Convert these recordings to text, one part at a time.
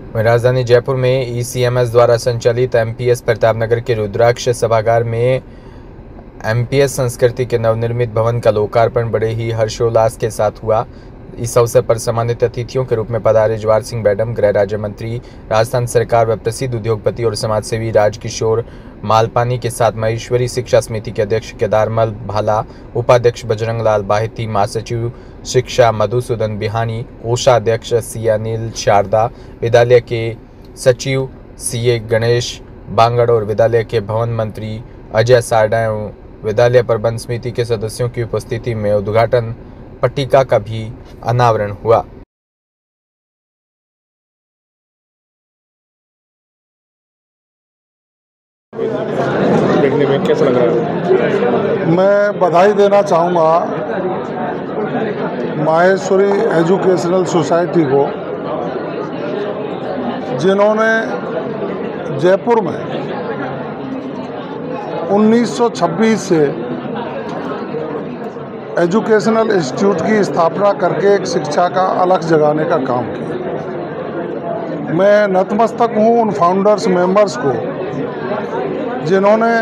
राजधानी जयपुर में ईसीएमएस द्वारा संचालित एमपीएस प्रतापनगर के रुद्राक्ष सभागार में एमपीएस संस्कृति के नवनिर्मित भवन का लोकार्पण बड़े ही हर्षोल्लास के साथ हुआ। इस अवसर पर सम्मानित अतिथियों के रूप में पधारे जवाहर सिंह मैडम, गृह राज्य मंत्री, राजस्थान सरकार व प्रसिद्ध उद्योगपति और समाजसेवी राजकिशोर मालपानी के साथ महेश्वरी शिक्षा समिति के अध्यक्ष केदारमल भाला, उपाध्यक्ष बजरंग लाल बाहिती, महासचिव शिक्षा मधुसूदन बिहानी, कोषाध्यक्ष सी अनिल शारदा, विद्यालय के सचिव सीए गणेश बांगड़ और विद्यालय के भवन मंत्री अजय सारडा एवं विद्यालय प्रबंध समिति के सदस्यों की उपस्थिति में उद्घाटन पट्टिका का भी अनावरण हुआ। देखने में कैसा लग रहा है? मैं बधाई देना चाहूँगा माहेश्वरी एजुकेशनल सोसाइटी को, जिन्होंने जयपुर में 1926 से एजुकेशनल इंस्टीट्यूट की स्थापना करके एक शिक्षा का अलख जगाने का काम किया। मैं नतमस्तक हूँ उन फाउंडर्स मेंबर्स को जिन्होंने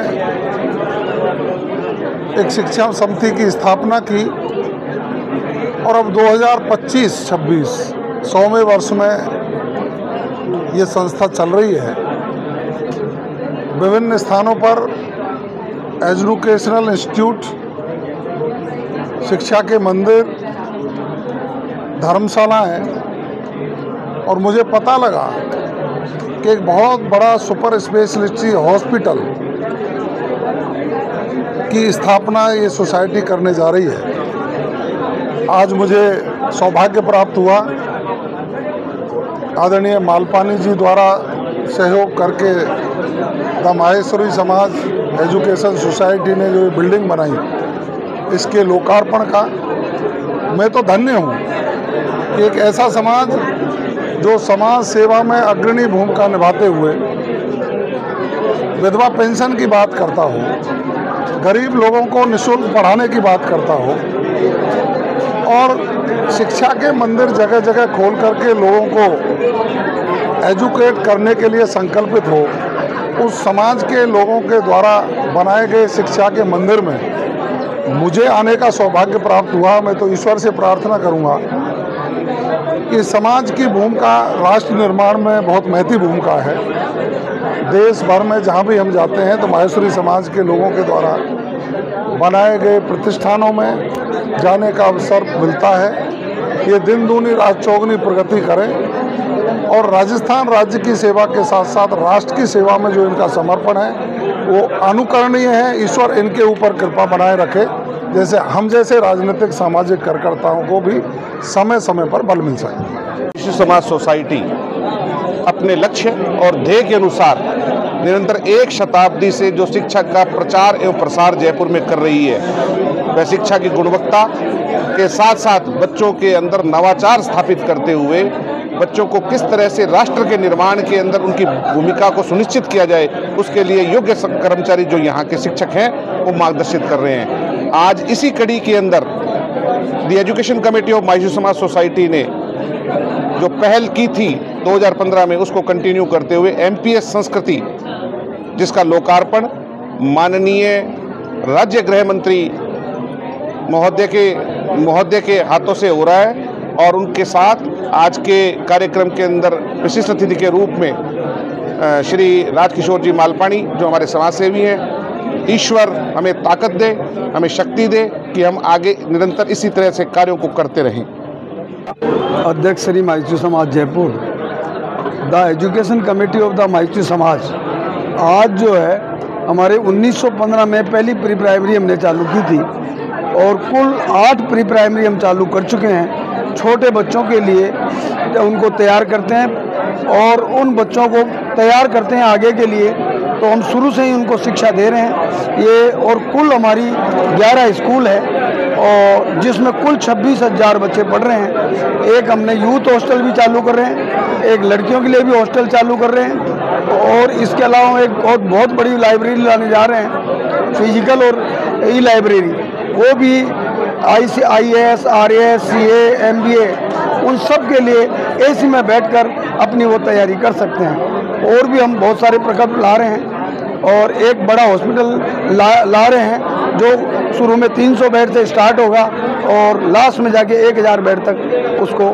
एक शिक्षा समिति की स्थापना की और अब 2025-26 100वें वर्ष में ये संस्था चल रही है। विभिन्न स्थानों पर एजुकेशनल इंस्टीट्यूट, शिक्षा के मंदिर, धर्मशालाएं, और मुझे पता लगा कि एक बहुत बड़ा सुपर स्पेशलिटी हॉस्पिटल की स्थापना ये सोसाइटी करने जा रही है। आज मुझे सौभाग्य प्राप्त हुआ, आदरणीय मालपानी जी द्वारा सहयोग करके द माहेश्वरी समाज एजुकेशन सोसाइटी ने जो बिल्डिंग बनाई, इसके लोकार्पण का मैं तो धन्य हूँ कि एक ऐसा समाज जो समाज सेवा में अग्रणी भूमिका निभाते हुए विधवा पेंशन की बात करता हो, गरीब लोगों को निःशुल्क पढ़ाने की बात करता हो और शिक्षा के मंदिर जगह जगह खोल करके लोगों को एजुकेट करने के लिए संकल्पित हो, उस समाज के लोगों के द्वारा बनाए गए शिक्षा के मंदिर में मुझे आने का सौभाग्य प्राप्त हुआ। मैं तो ईश्वर से प्रार्थना करूंगा कि समाज की भूमिका राष्ट्र निर्माण में बहुत महती भूमिका है। देश भर में जहाँ भी हम जाते हैं तो माहेश्वरी समाज के लोगों के द्वारा बनाए गए प्रतिष्ठानों में जाने का अवसर मिलता है। ये दिन दूनी रात चौगुनी प्रगति करें और राजस्थान राज्य की सेवा के साथ साथ राष्ट्र की सेवा में जो इनका समर्पण है वो अनुकरणीय है। ईश्वर इनके ऊपर कृपा बनाए रखे, जैसे हम जैसे राजनीतिक सामाजिक कार्यकर्ताओं को भी समय समय पर बल मिल सके। समाज सोसाइटी अपने लक्ष्य और ध्येय के अनुसार निरंतर 1 शताब्दी से जो शिक्षा का प्रचार एवं प्रसार जयपुर में कर रही है, वह शिक्षा की गुणवत्ता के साथ साथ बच्चों के अंदर नवाचार स्थापित करते हुए बच्चों को किस तरह से राष्ट्र के निर्माण के अंदर उनकी भूमिका को सुनिश्चित किया जाए, उसके लिए योग्य कर्मचारी जो यहाँ के शिक्षक हैं वो मार्गदर्शित कर रहे हैं। आज इसी कड़ी के अंदर the education committee of Maheshwari समाज सोसाइटी ने जो पहल की थी 2015 में, उसको कंटिन्यू करते हुए एमपीएस संस्कृति, जिसका लोकार्पण माननीय राज्य गृह मंत्री महोदय के हाथों से हो रहा है और उनके साथ आज के कार्यक्रम के अंदर विशिष्ट अतिथि के रूप में श्री राजकिशोर जी मालपानी, जो हमारे समाज सेवी हैं। ईश्वर हमें ताकत दे, हमें शक्ति दे कि हम आगे निरंतर इसी तरह से कार्यों को करते रहें। अध्यक्ष श्री माहेश्वरी समाज Jaipur, the education committee of the Maheshwari समाज, आज जो है हमारे 1915 में पहली प्री प्राइमरी हमने चालू की थी और कुल 8 प्री प्राइमरी हम चालू कर चुके हैं। छोटे बच्चों के लिए उनको तैयार करते हैं और उन बच्चों को तैयार करते हैं आगे के लिए, तो हम शुरू से ही उनको शिक्षा दे रहे हैं ये। और कुल हमारी 11 स्कूल है और जिसमें कुल 26,000 बच्चे पढ़ रहे हैं। एक हमने यूथ हॉस्टल भी चालू कर रहे हैं, एक लड़कियों के लिए भी हॉस्टल चालू कर रहे हैं और इसके अलावा एक बहुत बड़ी लाइब्रेरी लाने जा रहे हैं, फिजिकल और ई लाइब्रेरी, वो भी IAS, RAS, CA, MBA उन सब के लिए एसी में बैठकर अपनी वो तैयारी कर सकते हैं। और भी हम बहुत सारे प्रकल्प ला रहे हैं और एक बड़ा हॉस्पिटल ला रहे हैं जो शुरू में 300 बेड से स्टार्ट होगा और लास्ट में जाके 1000 बेड तक उसको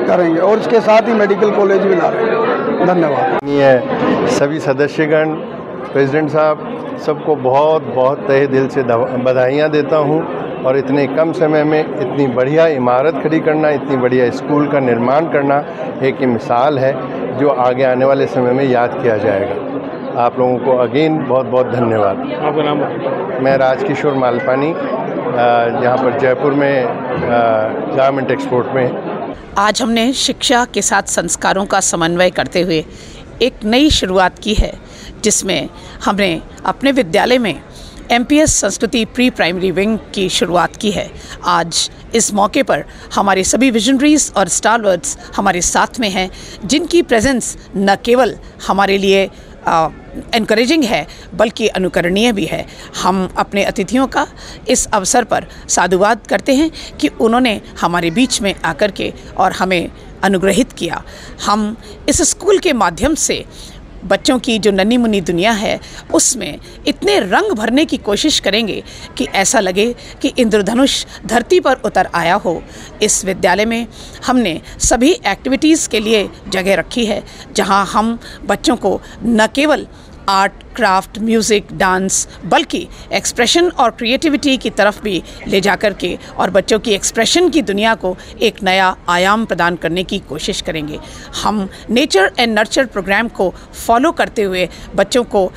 करेंगे, और इसके साथ ही मेडिकल कॉलेज भी ला रहे हैं। धन्यवाद। ये सभी सदस्यगण, प्रेसिडेंट साहब, सबको बहुत बहुत तहे दिल से बधाइयाँ देता हूँ। और इतने कम समय में इतनी बढ़िया इमारत खड़ी करना, इतनी बढ़िया स्कूल का निर्माण करना एक मिसाल है जो आगे आने वाले समय में याद किया जाएगा। आप लोगों को अगेन बहुत बहुत धन्यवाद। आपका नाम? मैं राजकिशोर मालपानी, यहाँ पर जयपुर में गारमेंट एक्सपोर्ट में। आज हमने शिक्षा के साथ संस्कारों का समन्वय करते हुए एक नई शुरुआत की है, जिसमें हमने अपने विद्यालय में MPS संस्कृति प्री प्राइमरी विंग की शुरुआत की है। आज इस मौके पर हमारे सभी विजनरीज और स्टारवर्ड्स हमारे साथ में हैं, जिनकी प्रेजेंस न केवल हमारे लिए एनकरेजिंग है बल्कि अनुकरणीय भी है। हम अपने अतिथियों का इस अवसर पर साधुवाद करते हैं कि उन्होंने हमारे बीच में आकर के और हमें अनुग्रहित किया। हम इस स्कूल के माध्यम से बच्चों की जो नन्ही मुन्नी दुनिया है उसमें इतने रंग भरने की कोशिश करेंगे कि ऐसा लगे कि इंद्रधनुष धरती पर उतर आया हो। इस विद्यालय में हमने सभी एक्टिविटीज़ के लिए जगह रखी है, जहां हम बच्चों को न केवल आर्ट, क्राफ्ट, म्यूज़िक, डांस बल्कि एक्सप्रेशन और क्रिएटिविटी की तरफ भी ले जाकर के और बच्चों की एक्सप्रेशन की दुनिया को एक नया आयाम प्रदान करने की कोशिश करेंगे। हम नेचर एंड नर्चर प्रोग्राम को फॉलो करते हुए बच्चों को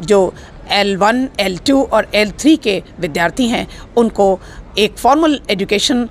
जो L1, L2 और L3 के विद्यार्थी हैं उनको एक फॉर्मल एजुकेशन